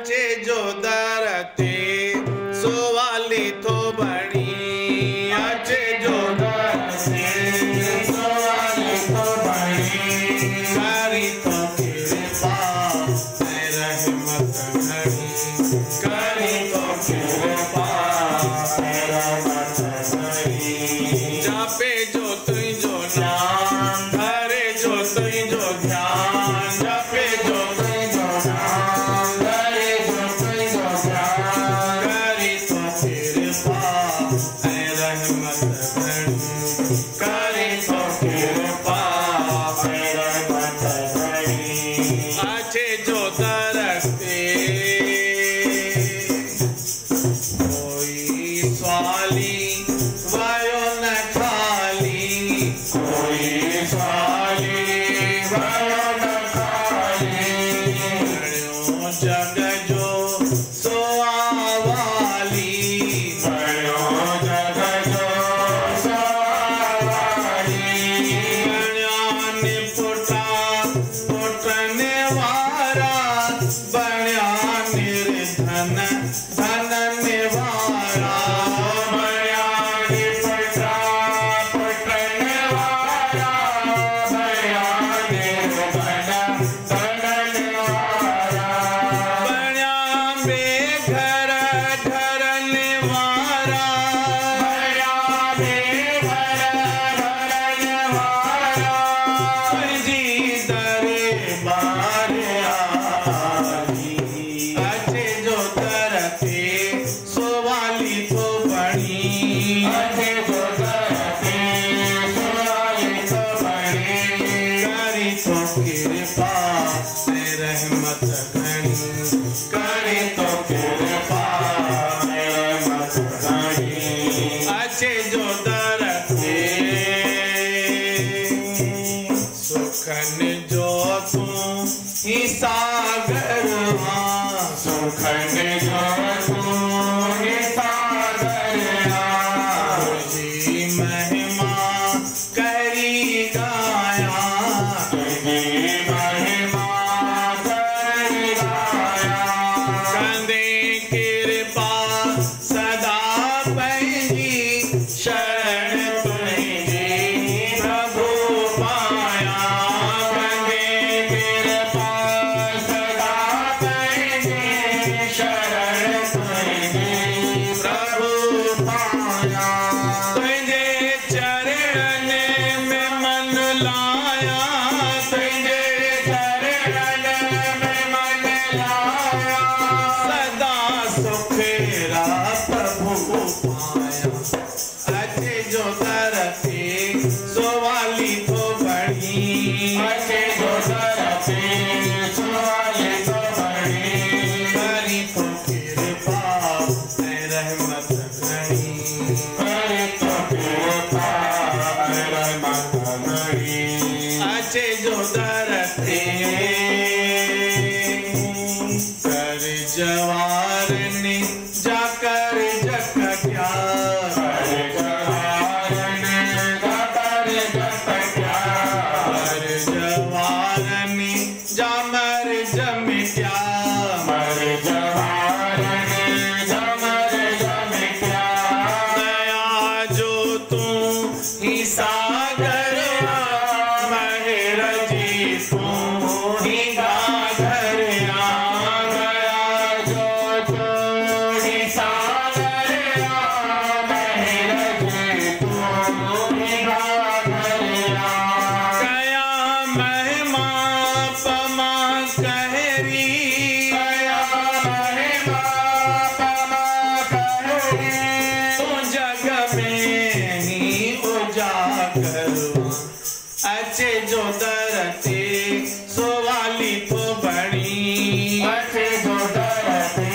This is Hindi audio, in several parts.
अचे जो दरते सोवाली थो बणी अचे जो दरते सोवाली थो बणी करी तो कृपा ऐं रहमत घणी करी तो कृपा ऐं रहमत घणी जापे जो तुंहिंजो नाम धरे जो तुंहिंजो ध्यान जापे जो तुंहिंजो नाम धरे जो तुंहिंजो ध्यान करी तो कृपा ऐं रहमत घणी करी तो कृपा ऐं रहमत घणी अचे जो दरते कोई स्वाली वायो न खाली कोई स्वाली वायो न खाली बणियो जग जो सोवाली बणियो जग जो सोवाली बणिया निपुटा पुटने वारा बणिया निर्धन धन निवारा बणिया निपुटा पुटने वारा बणिया निर्धन धन निवारा बणिया बेघर धरने वारा बणिया बेघर धरने वारा तुझी दरबार आई अचे जो दरते सोवाली थो बणी अचे जो दरते सोवाली थो बणी करी तो कृपा ऐं रहमत घणी करी तो कृपा ऐं रहमत घणी अचे जो दरते सुखन जो तूं ही सागर मां सुखन जो तूं ही सागर मां तुझी महिमा करी गाया तुझी महिमा करी गाया कंदे कृपा सदा पंहिंजी शरण तुंहिंजी प्रभु पाया कंदे कृपा सदा पंहिंजी शरण तुंहिंजी प्रभु पाया तुंहिंजे चरणन में मन लाया तुंहिंजे चरणन में मन लाया सदा सुखेरा प्रभु पाया अचे जो दरते सोवाली थो बणी अचे जो दरते सोवाली थो बणी करी तो कृपा ऐं रहमत घणी करी तो कृपा ऐं रहमत घणी अचे जो दरते कर जवारने जाकर जकट्या कर जवारने जाकर जकट्या कर जवारने जामर जमिट्या मर जवारने जामर जमिट्या दया जो तूं ही सागर महर जी तूं ही गागर दया जो तूं ही सागर महर जी तूं ही गागर कया महिमा पमा कहरी कया महिमा पमा कहरी तू जग में ही उजागर अचे जो दरते सोवाली थो बणी अचे जो दरते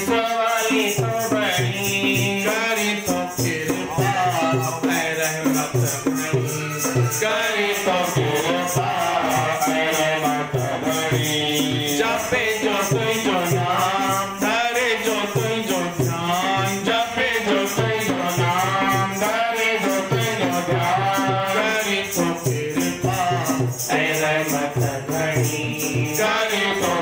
सोवाली थो बणी करी तो कृपा ऐं रहमत घणी करी तो कृपा ऐं रहमत घणी जपे जो तुंहिंजो नाम धरे जो तुंहिंजो ध्यान जपे जो तुंहिंजो नाम धरे जो तुंहिंजो ध्यान करी तो कृपा ऐं रहमत घणी करे तो